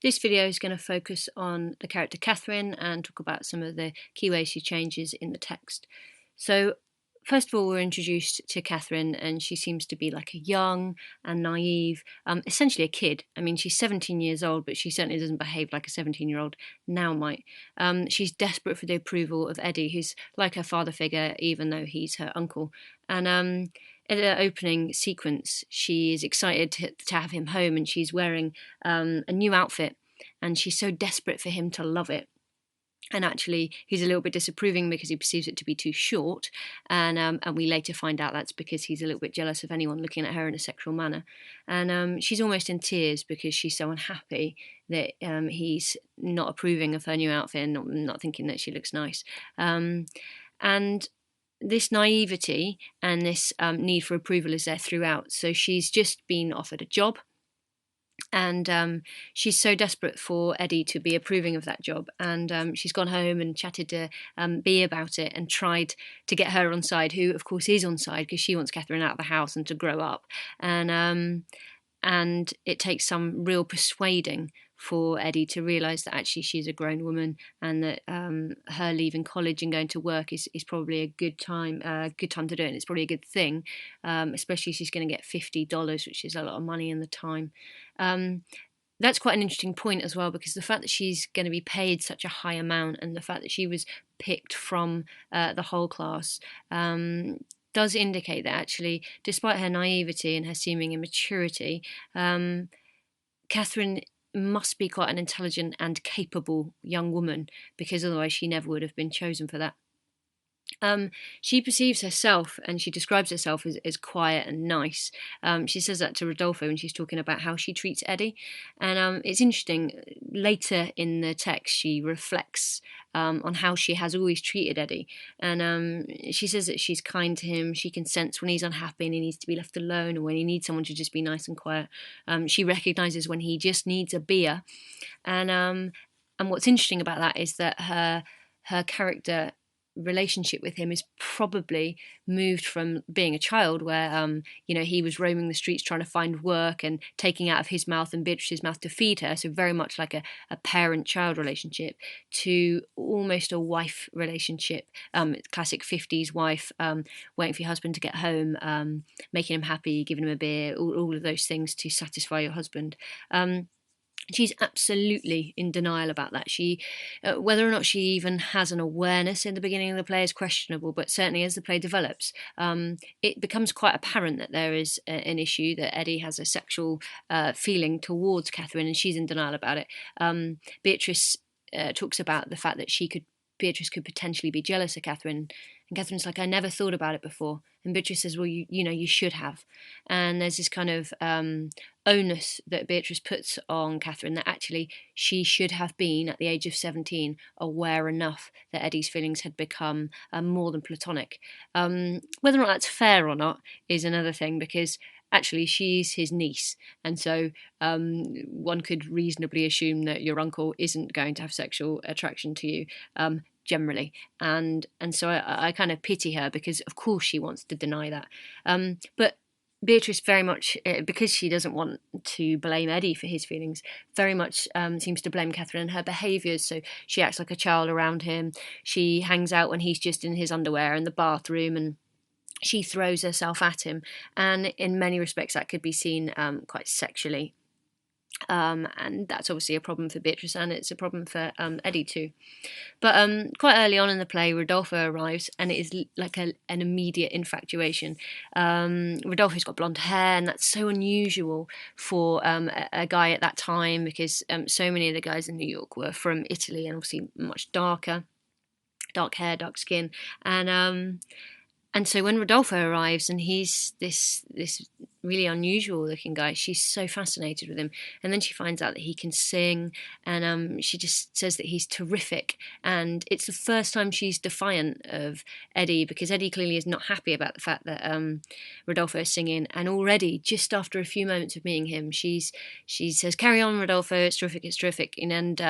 This video is going to focus on the character Catherine and talk about some of the key ways she changes in the text. So, first of all, we're introduced to Catherine, and she seems to be like a young and naive, essentially a kid. I mean, she's 17 years old, but she certainly doesn't behave like a 17-year-old now might. She's desperate for the approval of Eddie, who's like her father figure, even though he's her uncle. And in the opening sequence, she is excited to have him home, and she's wearing a new outfit, and she's so desperate for him to love it. And actually, he's a little bit disapproving because he perceives it to be too short, and we later find out that's because he's a little bit jealous of anyone looking at her in a sexual manner. And she's almost in tears because she's so unhappy that he's not approving of her new outfit and not thinking that she looks nice. And this naivety and this need for approval is there throughout. So she's just been offered a job, and she's so desperate for Eddie to be approving of that job. And she's gone home and chatted to Bea about it and tried to get her on side, who of course is on side because she wants Catherine out of the house and to grow up. And it takes some real persuading for Eddie to realise that actually she's a grown woman, and that her leaving college and going to work is probably a good time to do it, and it's probably a good thing, especially if she's going to get $50, which is a lot of money in the time. That's quite an interesting point as well, because the fact that she's going to be paid such a high amount, and the fact that she was picked from the whole class, does indicate that actually, despite her naivety and her seeming immaturity, Catherine must be quite an intelligent and capable young woman, because otherwise she never would have been chosen for that. She perceives herself, and she describes herself as quiet and nice. She says that to Rodolfo when she's talking about how she treats Eddie. And it's interesting, later in the text she reflects on how she has always treated Eddie. And she says that she's kind to him. She can sense when he's unhappy and he needs to be left alone, or when he needs someone to just be nice and quiet. She recognises when he just needs a beer. And what's interesting about that is that her character relationship with him is probably moved from being a child, where he was roaming the streets trying to find work and taking out of his mouth and Beatrice's mouth to feed her, so very much like a parent-child relationship, to almost a wife relationship, classic 50s wife, waiting for your husband to get home, making him happy, giving him a beer, all of those things to satisfy your husband. She's absolutely in denial about that. Whether or not she even has an awareness in the beginning of the play is questionable, but certainly as the play develops, it becomes quite apparent that there is an issue, that Eddie has a sexual feeling towards Catherine, and she's in denial about it. Beatrice talks about the fact that Beatrice could potentially be jealous of Catherine. And Catherine's like, I never thought about it before. And Beatrice says, well, you should have. And there's this kind of onus that Beatrice puts on Catherine, that actually she should have been, at the age of 17, aware enough that Eddie's feelings had become more than platonic. Whether or not that's fair or not is another thing, because actually she's his niece, and so one could reasonably assume that your uncle isn't going to have sexual attraction to you, generally, and so I kind of pity her, because of course she wants to deny that, but Beatrice very much, because she doesn't want to blame Eddie for his feelings, very much seems to blame Catherine and her behaviours. So she acts like a child around him. She hangs out when he's just in his underwear in the bathroom, and she throws herself at him, and in many respects that could be seen quite sexually. And that's obviously a problem for Beatrice, and it's a problem for Eddie too. But quite early on in the play, Rodolfo arrives, and it is like an immediate infatuation. Rodolfo's got blonde hair, and that's so unusual for a guy at that time, because so many of the guys in New York were from Italy, and obviously much darker, dark hair, dark skin, and so when Rodolfo arrives, and he's this really unusual looking guy, she's so fascinated with him. And then she finds out that he can sing, and she just says that he's terrific. And it's the first time she's defiant of Eddie, because Eddie clearly is not happy about the fact that Rodolfo is singing. And already, just after a few moments of meeting him, she says, carry on, Rodolfo, it's terrific. And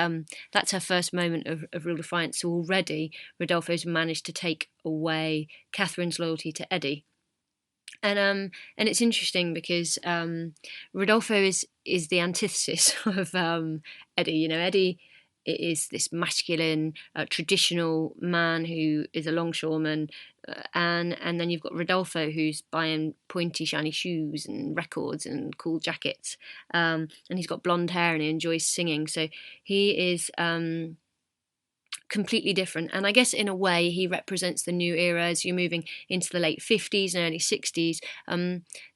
that's her first moment of real defiance. So already Rodolfo's managed to take away Catherine's loyalty to Eddie. And it's interesting because Rodolfo is the antithesis of Eddie. You know, Eddie is this masculine, traditional man who is a longshoreman, and then you've got Rodolfo, who's buying pointy, shiny shoes and records and cool jackets, and he's got blonde hair and he enjoys singing. So he is completely different. And I guess in a way he represents the new era as you're moving into the late 50s and early 60s.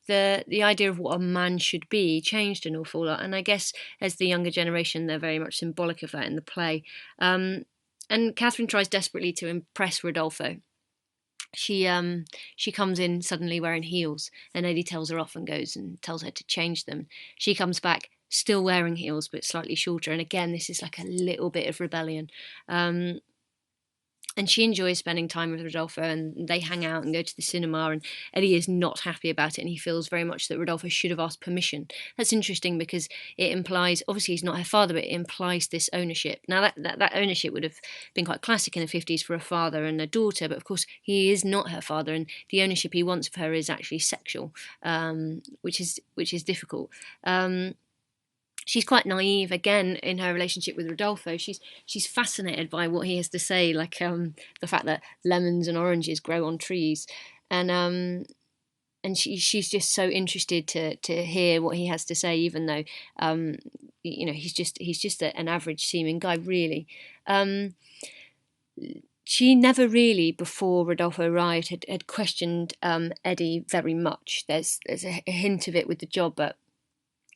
The idea of what a man should be changed an awful lot. And I guess as the younger generation, they're very much symbolic of that in the play. And Catherine tries desperately to impress Rodolfo. She comes in suddenly wearing heels, and Eddie tells her off and goes and tells her to change them. She comes back still wearing heels but slightly shorter, and again this is like a little bit of rebellion. And she enjoys spending time with Rodolfo, and they hang out and go to the cinema, and Eddie is not happy about it, and he feels very much that Rodolfo should have asked permission. That's interesting because it implies, obviously he's not her father, but it implies this ownership. Now that ownership would have been quite classic in the 50s for a father and a daughter, but of course he is not her father, and the ownership he wants of her is actually sexual, which is difficult. She's quite naive again in her relationship with Rodolfo. She's fascinated by what he has to say, like the fact that lemons and oranges grow on trees, and she's just so interested to hear what he has to say, even though he's just an average seeming guy, really. She never really, before Rodolfo arrived, had questioned Eddie very much. There's a hint of it with the job, but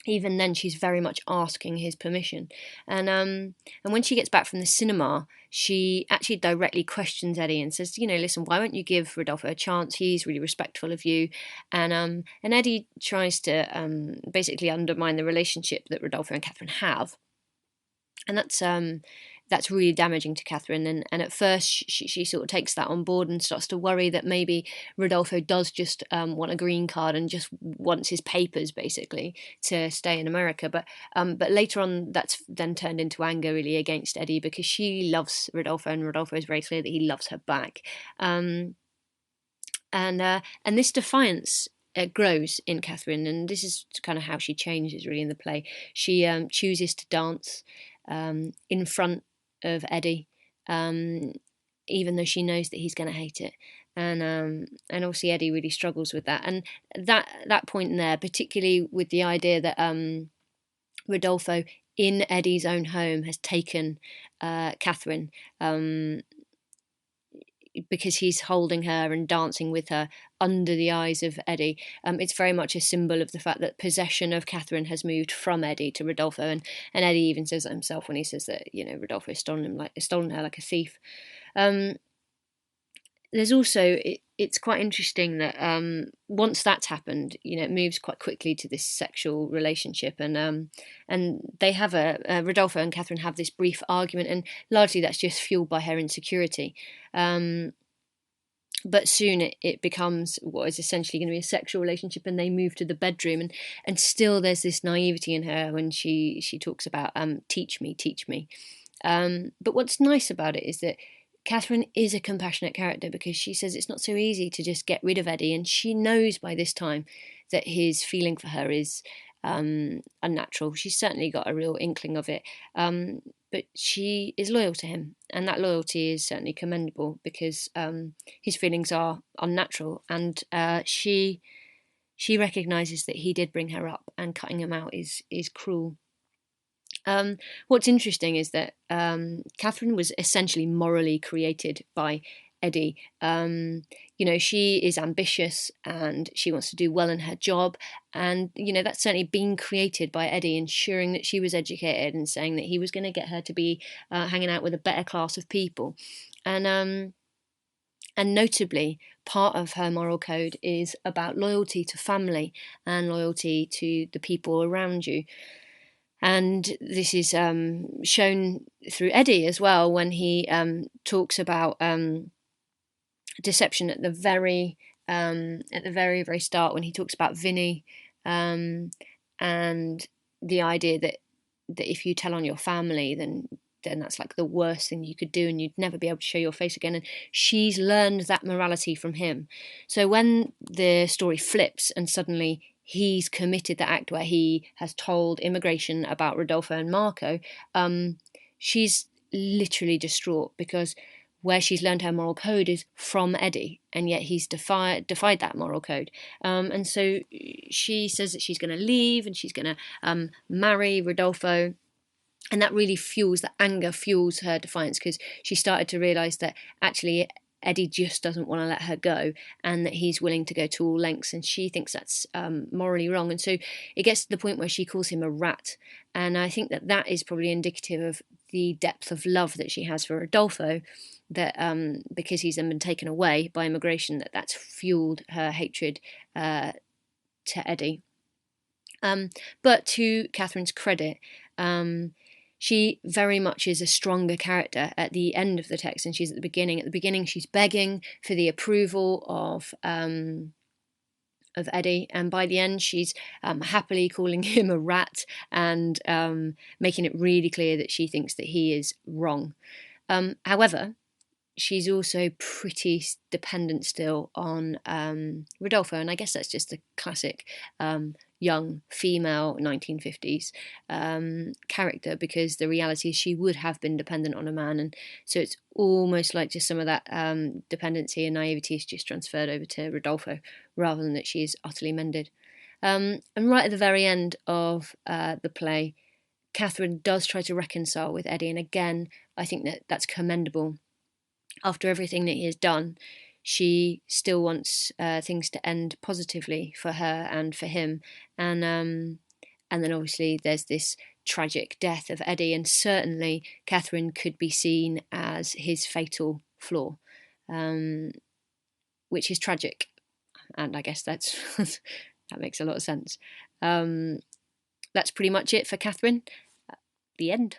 even then she's very much asking his permission. And when she gets back from the cinema, she actually directly questions Eddie and says, listen, why won't you give Rodolfo a chance? He's really respectful of you. And Eddie tries to basically undermine the relationship that Rodolfo and Catherine have. And that's really damaging to Catherine. And at first she sort of takes that on board and starts to worry that maybe Rodolfo does just want a green card and just wants his papers basically to stay in America. But later on that's then turned into anger really against Eddie, because she loves Rodolfo and Rodolfo is very clear that he loves her back. And this defiance grows in Catherine, and this is kind of how she changes really in the play. She chooses to dance in front of Eddie, even though she knows that he's going to hate it, and obviously Eddie really struggles with that. And that point in there, particularly with the idea that Rodolfo in Eddie's own home has taken Catherine, because he's holding her and dancing with her under the eyes of Eddie. It's very much a symbol of the fact that possession of Catherine has moved from Eddie to Rodolfo, and Eddie even says that himself when he says that Rodolfo has stolen her like a thief. There's also it's quite interesting that once that's happened, it moves quite quickly to this sexual relationship, and they have Rodolfo and Catherine have this brief argument, and largely that's just fueled by her insecurity. But soon it becomes what is essentially going to be a sexual relationship, and they move to the bedroom, and still there's this naivety in her when she talks about teach me. But what's nice about it is that Catherine is a compassionate character, because she says it's not so easy to just get rid of Eddie, and she knows by this time that his feeling for her is unnatural. She's certainly got a real inkling of it, but she is loyal to him, and that loyalty is certainly commendable, because his feelings are unnatural, and she recognises that he did bring her up, and cutting him out is cruel. What's interesting is that Catherine was essentially morally created by Eddie. She is ambitious and she wants to do well in her job, and that's certainly been created by Eddie, ensuring that she was educated and saying that he was going to get her to be hanging out with a better class of people. And notably, part of her moral code is about loyalty to family and loyalty to the people around you. And this is shown through Eddie as well, when he talks about deception at the very very start, when he talks about Vinny, and the idea that if you tell on your family, then that's like the worst thing you could do, and you'd never be able to show your face again. And she's learned that morality from him. So when the story flips and suddenly he's committed the act where he has told immigration about Rodolfo and Marco, she's literally distraught, because where she's learned her moral code is from Eddie, and yet he's defied that moral code. And so she says that she's going to leave and she's going to marry Rodolfo. And that really fuels, the anger fuels her defiance, because she started to realise that actually Eddie just doesn't want to let her go, and that he's willing to go to all lengths, and she thinks that's morally wrong. And so it gets to the point where she calls him a rat, and I think that that is probably indicative of the depth of love that she has for Rodolfo, that because he's then been taken away by immigration, that's fueled her hatred to Eddie. But to Catherine's credit, she very much is a stronger character at the end of the text than she's at the beginning. At the beginning, she's begging for the approval of Eddie, and by the end, she's happily calling him a rat, and making it really clear that she thinks that he is wrong. However, she's also pretty dependent still on Rodolfo, and I guess that's just the classic young female 1950s character, because the reality is she would have been dependent on a man, and so it's almost like just some of that dependency and naivety is just transferred over to Rodolfo, rather than that she is utterly mended. And right at the very end of the play, Catherine does try to reconcile with Eddie, and again, I think that that's commendable. After everything that he has done, she still wants things to end positively for her and for him, and then obviously there's this tragic death of Eddie, and certainly Catherine could be seen as his fatal flaw, which is tragic, and I guess that's that makes a lot of sense. That's pretty much it for Catherine. The end.